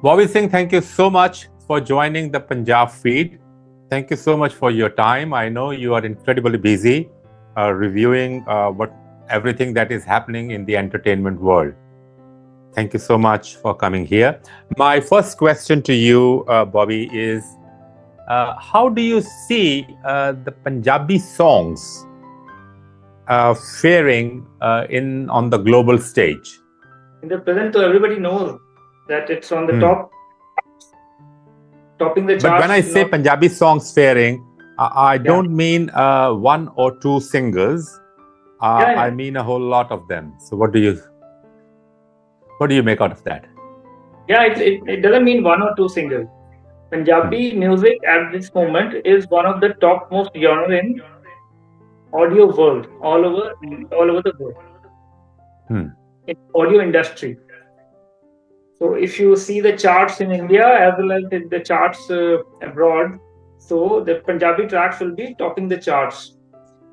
Bobby Singh, thank you so much for joining the Punjab feed. Thank you so much for your time. I know you are incredibly busy reviewing everything that is happening in the entertainment world. Thank you so much for coming here. My first question to you, Bobby, is how do you see the Punjabi songs faring on the global stage? In the present, so everybody knows that it's on the top, topping the charts. But when I say Punjabi songs faring, I don't mean one or two singers. I mean a whole lot of them. So what do you make out of that? Yeah, it doesn't mean one or two singers. Punjabi music at this moment is one of the topmost genre in audio world, all over the world. In audio industry. So if you see the charts in India as well as the charts abroad, so the Punjabi tracks will be topping the charts.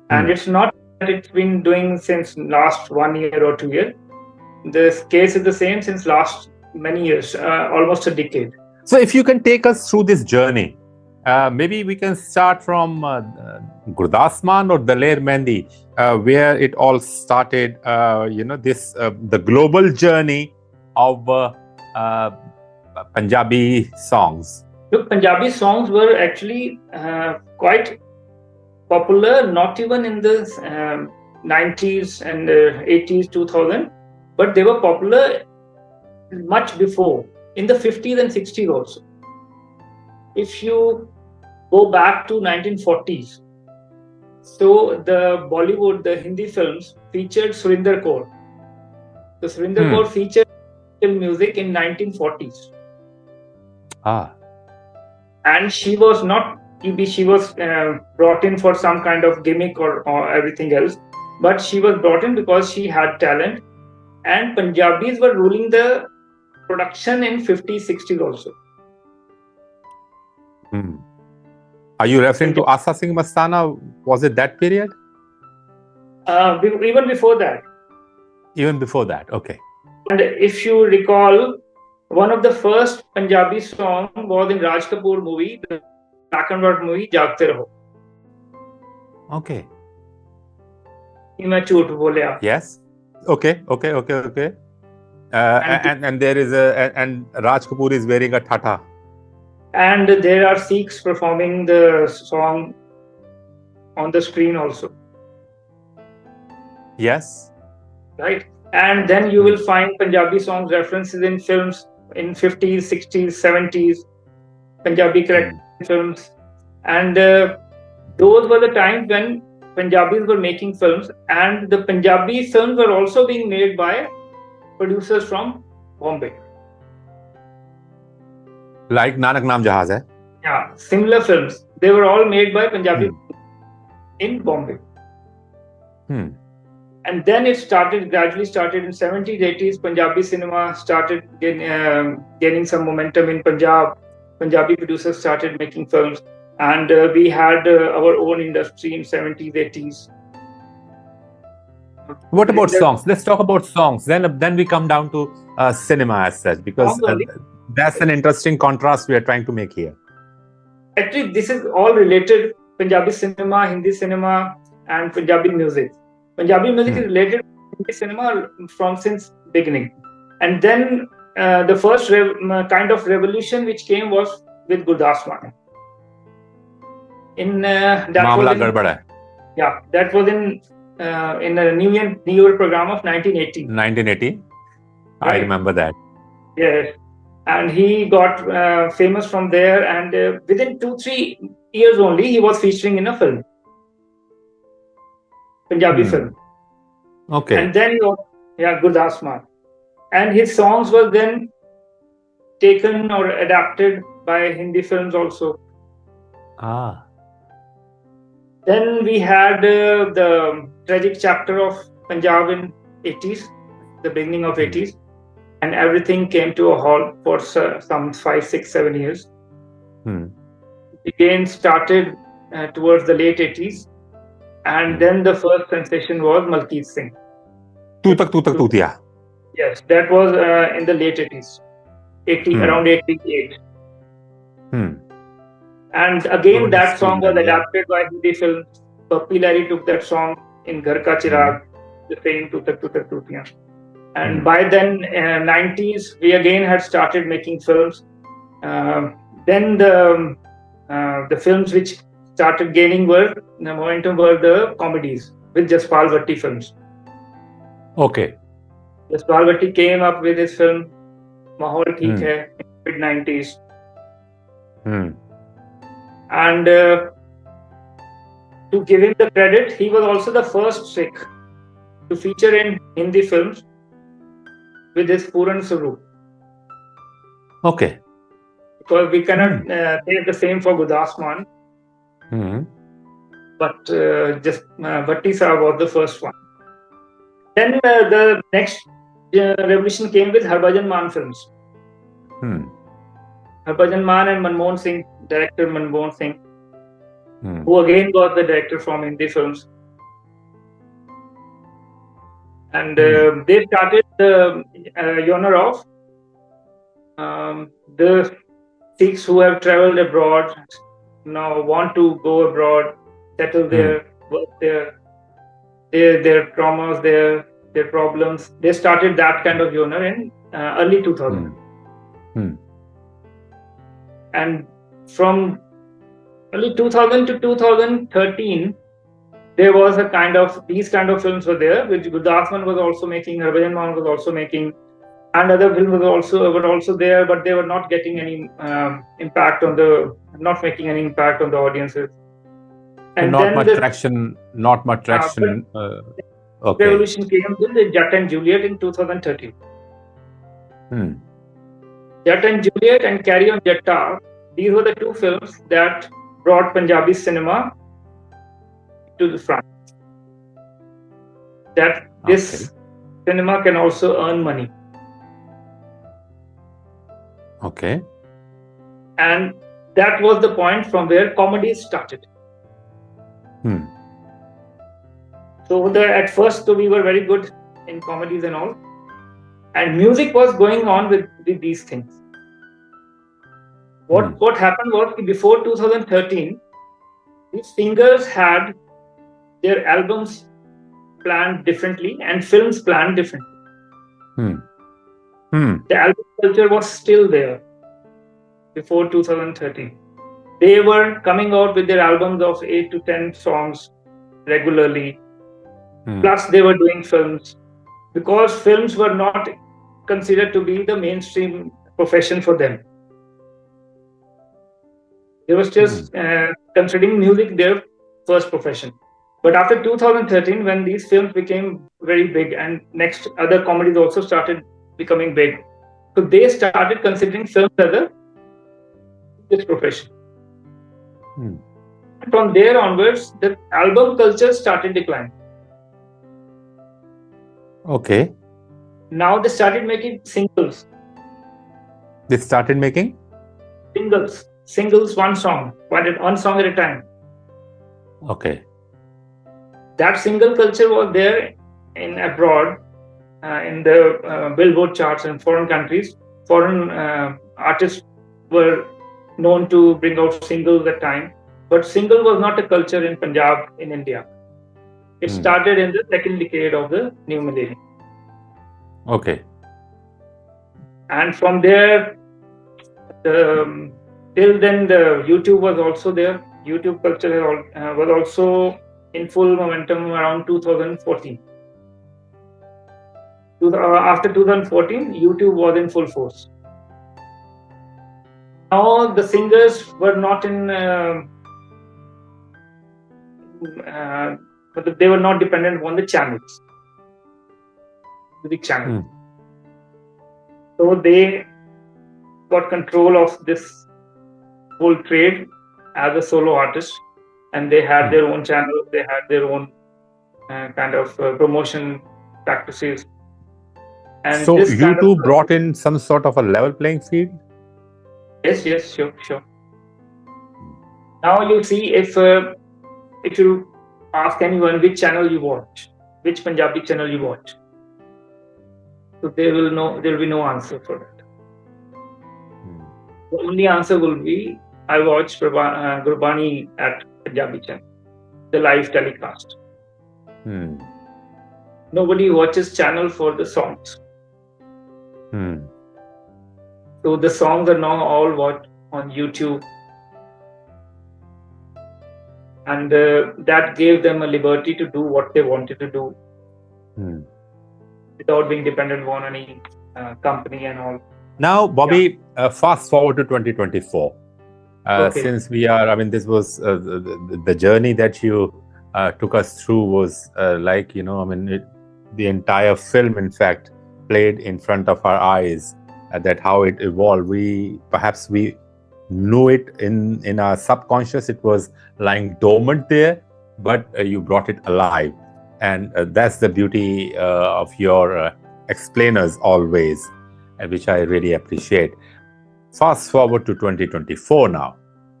And it's not that it's been doing since last 1 year or 2 years. The case is the same since last many years, almost a decade. So if you can take us through this journey, maybe we can start from Gurdas Maan or Daler Mehndi, where it all started, the global journey of Punjabi songs. Look, Punjabi songs were actually quite popular, not even in the 90s and 80s, 2000, but they were popular much before, in the 50s and 60s also. If you go back to 1940s, so the Bollywood, the Hindi films featured Surinder Kaur. So Surinder Kaur featured music in 1940s. And she was not EB, she was brought in for some kind of gimmick or everything else, but she was brought in because she had talent, and Punjabis were ruling the production in 50s, 60s also. Are you referring to Asa Singh Mastana? Was it that period? Even before that. Even before that, okay. And if you recall, one of the first Punjabi songs was in Raj Kapoor movie, the black and white movie, Jaagte Raho. Okay. Main jhoot bolya. Yes. Okay. And there is and Raj Kapoor is wearing a thata. And there are Sikhs performing the song on the screen also. Yes. Right. And then you will find Punjabi songs references in films in 50s, 60s, 70s, Punjabi character films. And those were the times when Punjabis were making films, and the Punjabi films were also being made by producers from Bombay. Like Nanak Naam Jahaz hai? Yeah, similar films. They were all made by Punjabi in Bombay. And then it gradually started in 70s, 80s. Punjabi cinema started gaining some momentum in Punjab. Punjabi producers started making films. And we had our own industry in 70s, 80s. What about songs? Let's talk about songs. Then we come down to cinema as such, because that's an interesting contrast we are trying to make here. Actually, this is all related. Punjabi cinema, Hindi cinema, and Punjabi music. Punjabi music is related to Hindi cinema since beginning. And then the first kind of revolution which came was with Gurdas Maan. That was in a New Year program of 1980. 1980? Right. I remember that. Yes. And he got famous from there, and within 2-3 years only, he was featuring in a film. Punjabi film. Okay. And then Gurdas Maan. And his songs were then taken or adapted by Hindi films also. Then we had the tragic chapter of Punjab in 80s, the beginning of 80s. And everything came to a halt for some 5, 6, 7 years. Again started towards the late 80s. And then the first sensation was Malkeet Singh. Tu Tak Tutiya. Yes, that was in the late 80s. around 88. Hmm. And again, Good that song was scene, yeah. adapted by Hindi films. Papi Larry took that song in Ghar Ka Chirag, the same Tutak Tutak Tutiyan. And by then, 90s, we again had started making films. Then the films which started gaining momentum were the comedies with Jaspal Bhatti films. Okay. Jaspal Bhatti came up with his film Mahol Theek Hai in mid-90s. And to give him the credit, he was also the first Sikh to feature in Hindi films with his Puran Swaroop. Okay. Because we cannot say the same for Gurdas Mann. But just Bhatti Sahab was the first one. Then the next revolution came with Harbhajan Mann films. Harbhajan Mann and Manmohan Singh, director Manmohan Singh, who again was the director from Hindi films. And they started the genre of the Sikhs who have traveled abroad, now want to go abroad, settle there, work there, their traumas, their problems. They started that kind of genre in early 2000. And from early 2000 to 2013, there was these kind of films were there, which Gurdas Mann was also making, Harbhajan Mann was also making, and other films were also there, but they were not getting any not making any impact on the audiences. And not much traction. Okay. Revolution came with Jatt and Juliet in 2013. Jatt and Juliet and Carry On Jatta, these were the two films that brought Punjabi cinema to the front. That this cinema can also earn money. Okay. And that was the point from where comedies started. So at first we were very good in comedies and all. And music was going on with these things. What happened was before 2013, these singers had their albums planned differently and films planned differently. The album culture was still there before 2013. They were coming out with their albums of 8 to 10 songs regularly. Plus they were doing films, because films were not considered to be the mainstream profession for them. They were just considering music their first profession. But after 2013, when these films became very big and next other comedies also started becoming big, so they started considering films as this profession. From there onwards, the album culture started declining. Okay. Now they started making singles. They started making? Singles, one song at a time. Okay. That single culture was there in abroad, in the Billboard charts in foreign countries. Foreign artists were known to bring out singles at time, but single was not a culture in Punjab in India. It started in the second decade of the new millennium. Okay. And from there, till then, the YouTube was also there. YouTube culture was also in full momentum around 2014. After 2014, YouTube was in full force. Now the singers were not but they were not dependent on the channels, music channels. So they got control of this whole trade as a solo artist, and they had their own channels, they had their own kind of promotion practices. And so YouTube brought in some sort of a level playing field? Yes, sure. Now you see, if you ask anyone which channel you watch, which Punjabi channel you watch, so there will be no answer for that. The only answer will be I watch Gurbani at Punjabi channel, the live telecast. Nobody watches channel for the songs. So the songs are now all watched on YouTube. And that gave them a liberty to do what they wanted to do without being dependent on any company and all. Now, Bobby, fast forward to 2024. Since we are, this was the journey that you took us through was the entire film, in fact, played in front of our eyes, that how it evolved. We knew it in our subconscious. It was lying dormant there, but you brought it alive. And that's the beauty of your explainers always, which I really appreciate. Fast forward to 2024 now.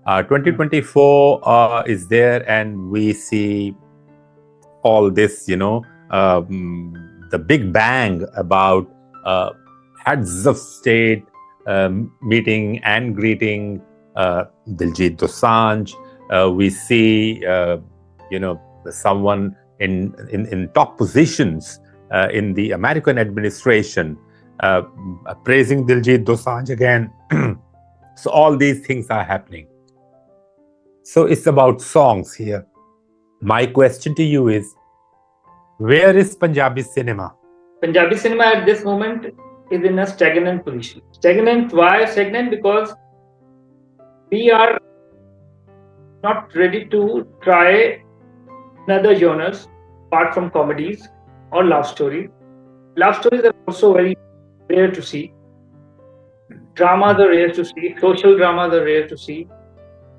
2024 is there, and we see all this, the big bang about heads of state meeting and greeting Diljit Dosanjh. We see, someone in top positions in the American administration praising Diljit Dosanjh again. So all these things are happening. So it's about songs here. My question to you is, where is Punjabi cinema? Punjabi cinema at this moment is in a stagnant position. Stagnant, why stagnant? Because we are not ready to try another genres apart from comedies or love stories. Love stories are also very rare to see. Dramas are rare to see. Social dramas are rare to see.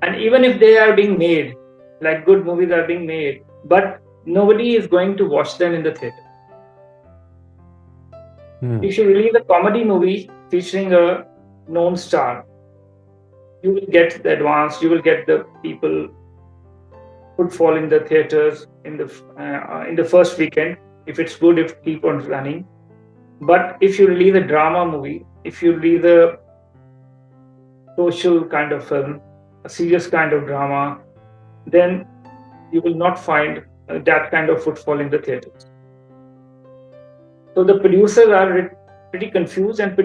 And even if they are being made, like good movies are being made, but nobody is going to watch them in the theater. If you release a comedy movie featuring a known star, you will get the advance, you will get the people footfall in the theaters in the first weekend. If it's good, if keep on running. But if you release a drama movie, if you release a social kind of film, a serious kind of drama, then you will not find that kind of footfall in the theaters. So the producers are pretty confused, and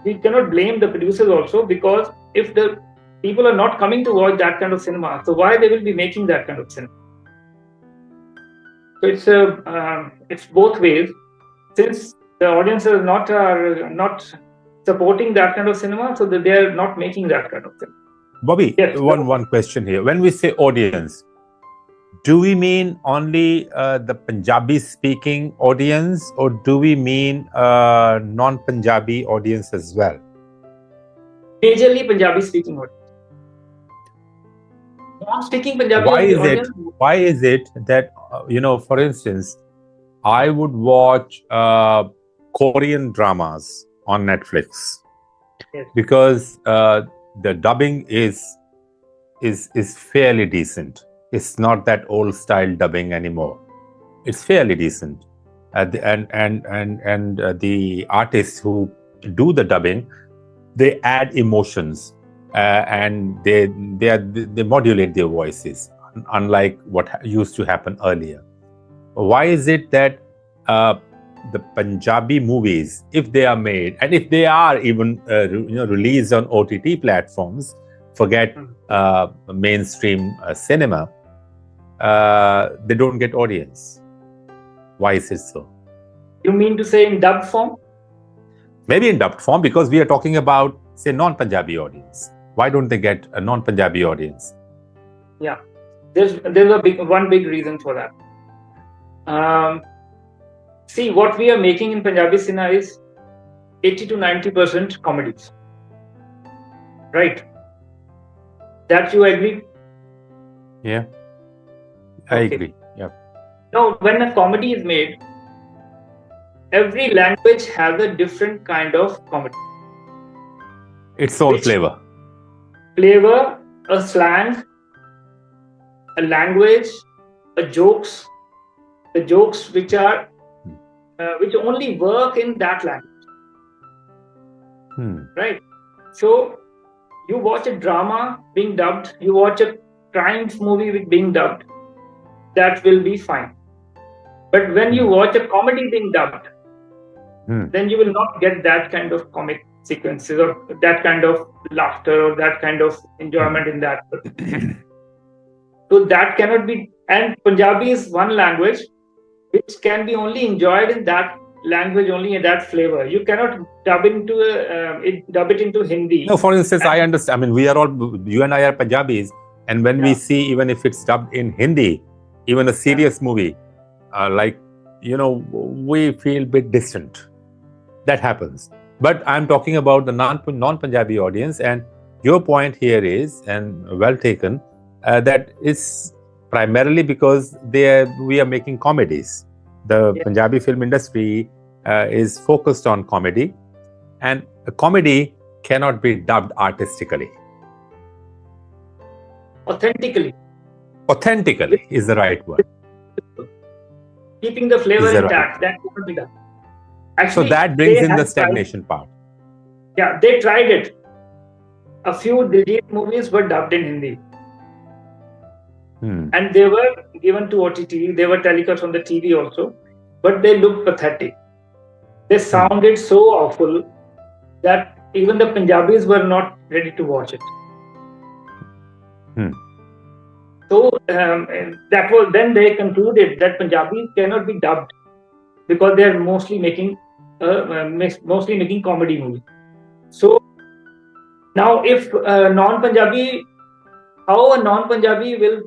we cannot blame the producers also, because if the people are not coming to watch that kind of cinema, so why they will be making that kind of cinema? So it's both ways. Since the audiences are not supporting that kind of cinema, so that they are not making that kind of cinema. Bobby, yes, one question here. When we say audience, do we mean only the Punjabi-speaking audience, or do we mean non-Punjabi audience as well? Majorly Punjabi-speaking audience. Non-speaking Punjabi audience. Why is it that, for instance, I would watch Korean dramas on Netflix, yes, because the dubbing is fairly decent. It's not that old style dubbing anymore. It's fairly decent, and the artists who do the dubbing, they add emotions, and they modulate their voices, unlike what used to happen earlier. Why is it that the Punjabi movies, if they are made, and if they are even released on OTT platforms, forget mainstream cinema, they don't get audience? Why is it so? You mean to say in dubbed form? Maybe in dubbed form, because we are talking about, say, non-Punjabi audience. Why don't they get a non-Punjabi audience? Yeah, there's one big reason for that. See, what we are making in Punjabi cinema is 80 to 90% comedies, right? That you agree? Yeah, I agree. Yeah. Now, when a comedy is made, every language has a different kind of comedy. Its own flavor. Flavor, a slang, a language, a jokes. The jokes which are which only work in that language, right? So you watch a drama being dubbed, you watch a crime movie being dubbed, that will be fine. But when you watch a comedy being dubbed, then you will not get that kind of comic sequences or that kind of laughter or that kind of enjoyment in that. So that cannot be. And Punjabi is one language which can be only enjoyed in that language, only in that flavor. You cannot dub it into Hindi. No, for instance, I understand. I mean, you and I are Punjabis, and when we see, even if it's dubbed in Hindi, even a serious movie, we feel a bit distant. That happens. But I'm talking about the non-Punjabi audience, and your point here is, and well taken, that it's primarily because we are making comedies. The Punjabi film industry is focused on comedy, and a comedy cannot be dubbed artistically. Authentically is the right word. Keeping the flavor intact, that cannot be done. Actually, so that brings in the stagnation part. Yeah, they tried it. A few Diljit movies were dubbed in Hindi. And they were given to OTT. They were telecast on the TV also. But they looked pathetic. They sounded so awful that even the Punjabis were not ready to watch it. So then they concluded that Punjabis cannot be dubbed because they are mostly making comedy movies. So now, if non-Punjabi, how a non-Punjabi will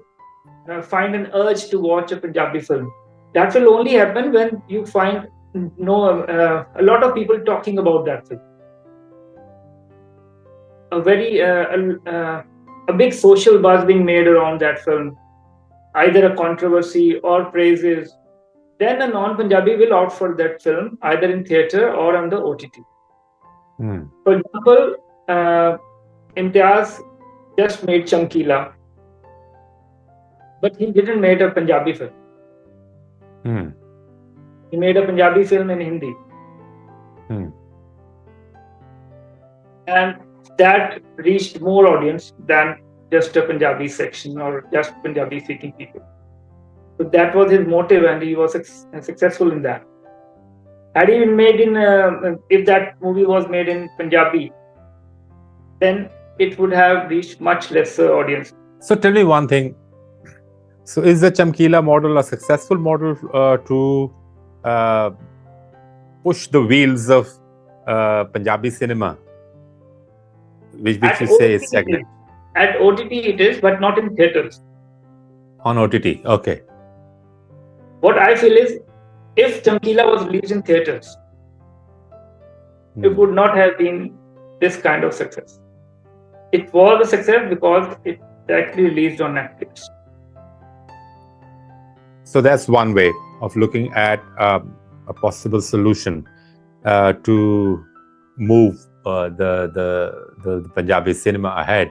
find an urge to watch a Punjabi film? That will only happen when you find a lot of people talking about that film. A big social buzz being made around that film, either a controversy or praises. Then a non-Punjabi will opt for that film, either in theatre or on the OTT. For example, Imtiaz just made Chamkila, but he didn't make a Punjabi film. He made a Punjabi film in Hindi. And that reached more audience than just a Punjabi section or just Punjabi speaking people. So that was his motive, and he was successful in that. Had he been made if that movie was made in Punjabi, then it would have reached much lesser audience. So tell me one thing. So is the Chamkila model a successful model to push the wheels of Punjabi cinema, which you say is stagnant? At OTT it is, but not in theatres. On OTT, okay. What I feel is, if Chamkila was released in theatres, it would not have been this kind of success. It was a success because it actually released on Netflix. So that's one way of looking at a possible solution to move the Punjabi cinema ahead.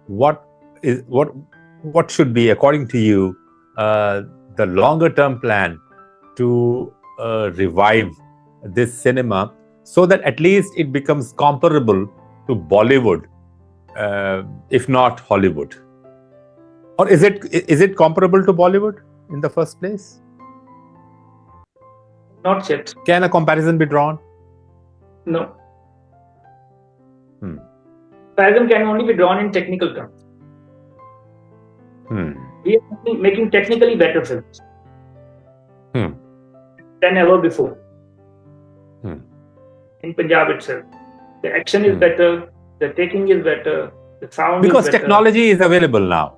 What should be, according to you, the longer term plan to revive this cinema so that at least it becomes comparable to Bollywood, if not Hollywood? Or is it comparable to Bollywood in the first place? Not yet. Can a comparison be drawn? No. Comparison can only be drawn in technical terms. We are making technically better films than ever before. In Punjab itself, the action is better, the taking is better, the sound because is better. Technology is available now.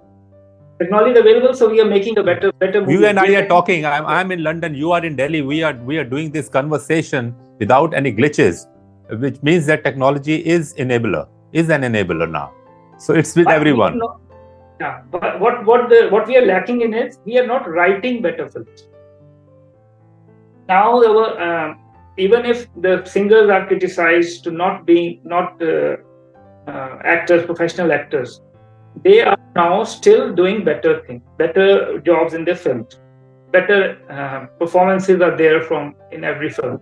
Technology is available, so we are making a better movie. You and I are talking. I'm in London. You are in Delhi. We are doing this conversation without any glitches, which means that technology is an enabler now. So it's with everyone. But what we are lacking in is we are not writing better films. Now, even if the singers are criticized to not actors, professional actors, they are now still doing better things, better jobs in their films. Better performances are there in every film.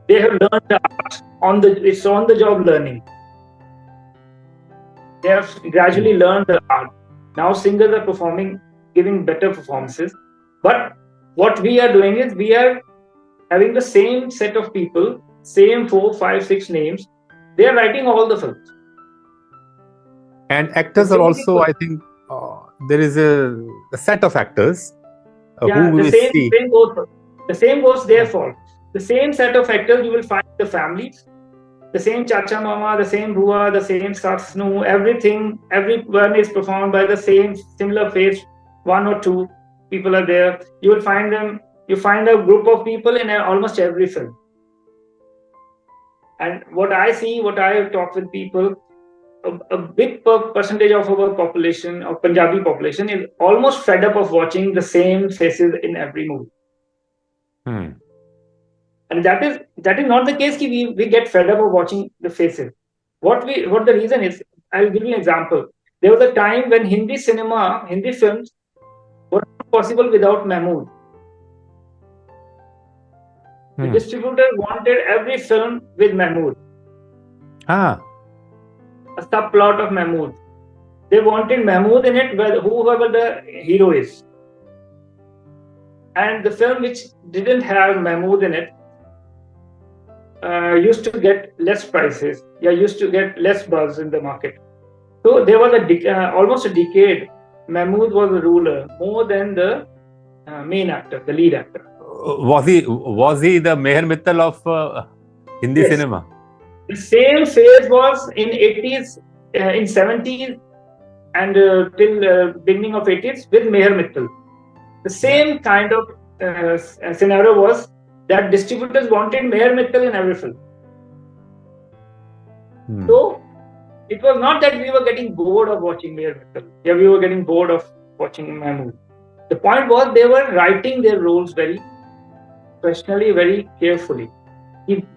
They have learned the art it's on the job learning. They have gradually learned the art. Now singers are performing, giving better performances. But what we are doing is we are having the same set of people, same 4, 5, 6 names. They are writing all the films. And actors are also, I think, there is a set of actors who we see. The same goes there for. The same set of actors you will find the families, the same Chacha Mama, the same Bua, the same Satsnu, everything, everyone is performed by the same similar face. 1 or 2 people are there. You will find them, you find a group of people in almost every film. And what I see, what I talk with people, a big percentage of our population, of Punjabi population, is almost fed up of watching the same faces in every movie. And that is not the case. We get fed up of watching the faces. What the reason is, I'll give you an example. There was a time when Hindi films were not possible without Mahmood. The distributor wanted every film with Mahmood. A subplot of Mahmood. They wanted Mahmood in it, whoever the hero is. And the film which didn't have Mahmood in it used to get less prices. Used to get less buzz in the market. So there was almost a decade. Mahmood was the ruler more than the main actor, the lead actor. Was he the Meher Mittal of Hindi cinema? The same phase was in 80s, in 70s, and till beginning of 80s with Meher Mittal. The same kind of scenario was that distributors wanted Meher Mittal in every film. So it was not that we were getting bored of watching Meher Mittal. We were getting bored of watching Mahmood. The point was they were writing their roles very professionally, very carefully.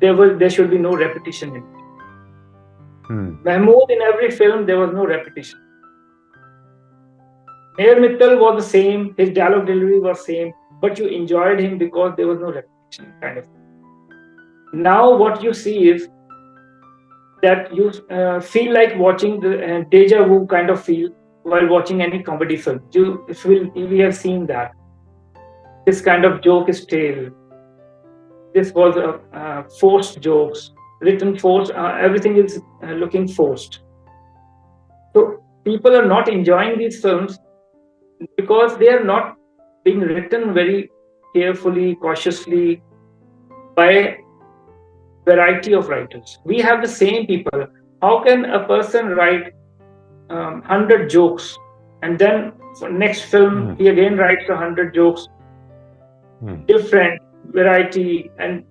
There should be no repetition in it. Mahmood in every film, there was no repetition. Meher Mittal was the same, his dialogue delivery was same, but you enjoyed him because there was no repetition kind of thing. Now what you see is that you feel like watching the deja vu kind of feel while watching any comedy film. We have seen that. This kind of joke is stale. This was forced jokes, written forced, everything is looking forced. So people are not enjoying these films because they are not being written very carefully, cautiously by variety of writers. We have the same people. How can a person write 100 jokes and then for next film he again writes 100 jokes, different variety and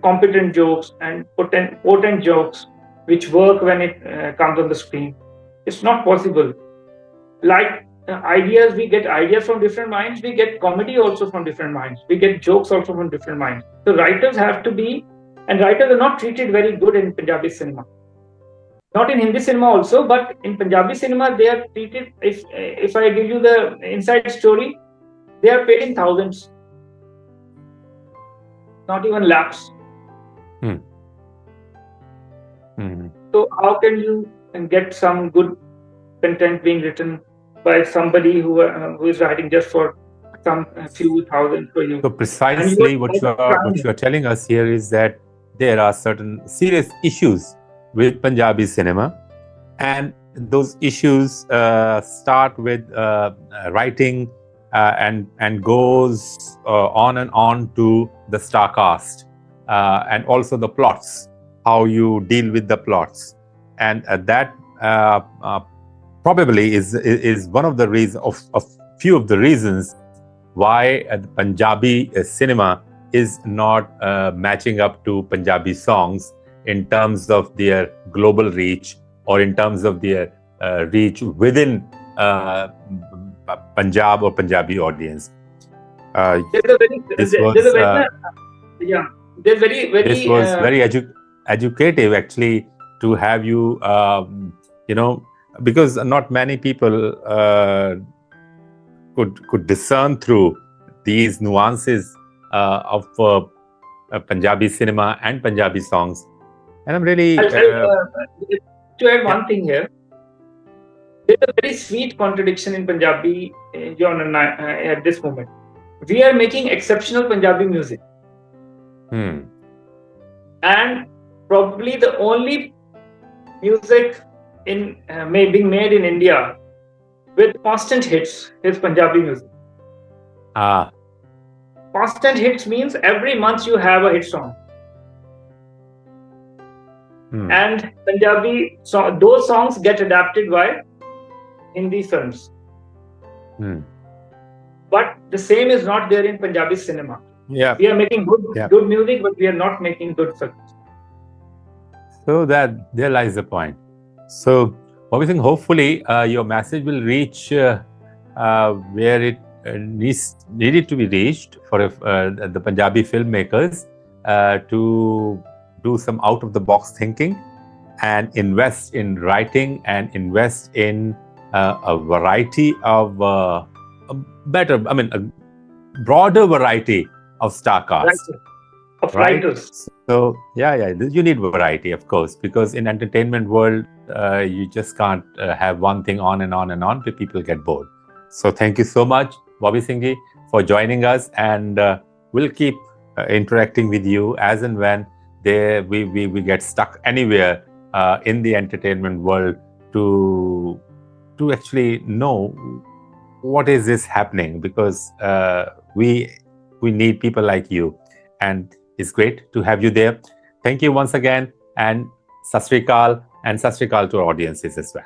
competent jokes and potent jokes which work when it comes on the screen? It's not possible. Like ideas, we get ideas from different minds, we get comedy also from different minds, we get jokes also from different minds. So writers have to be, and writers are not treated very good in Punjabi cinema. Not in Hindi cinema also, but in Punjabi cinema they are treated, if I give you the inside story, they are paid in thousands. Not even lakhs. So how can you get some good content being written by somebody who is writing just for some few thousand for you? So precisely what you are telling us here is that there are certain serious issues with Punjabi cinema, and those issues start with writing and goes on and on to the star cast and also the plots, how you deal with the plots, and that probably is one of the reasons, of few of the reasons why Punjabi cinema is not matching up to Punjabi songs in terms of their global reach or in terms of their reach within Punjab or Punjabi audience. This was very educative actually to have you, because not many people could discern through these nuances of Punjabi cinema and Punjabi songs. And I'm really... to add one thing here, there's a very sweet contradiction in Punjabi genre at this moment. We are making exceptional Punjabi music. And probably the only music being made in India with constant hits is Punjabi music. Constant hits means every month you have a hit song. And Punjabi, those songs get adapted by Hindi films. But the same is not there in Punjabi cinema. Yeah. We are making good music, but we are not making good films. So that there lies the point. So, obviously, hopefully, your message will reach where it needed to be reached for the Punjabi filmmakers to do some out-of-the-box thinking and invest in writing and invest in a variety of a broader variety of star cast. Of writers. So, you need variety, of course, because in entertainment world, you just can't have one thing on and on and on, but people get bored. So, thank you so much, Bobby Singhi, for joining us, and we'll keep interacting with you as and when we get stuck anywhere in the entertainment world to actually know what is this happening, because we need people like you, and it's great to have you there. Thank you once again, and Sat Sri Akal, and Sat Sri Akal to our audiences as well.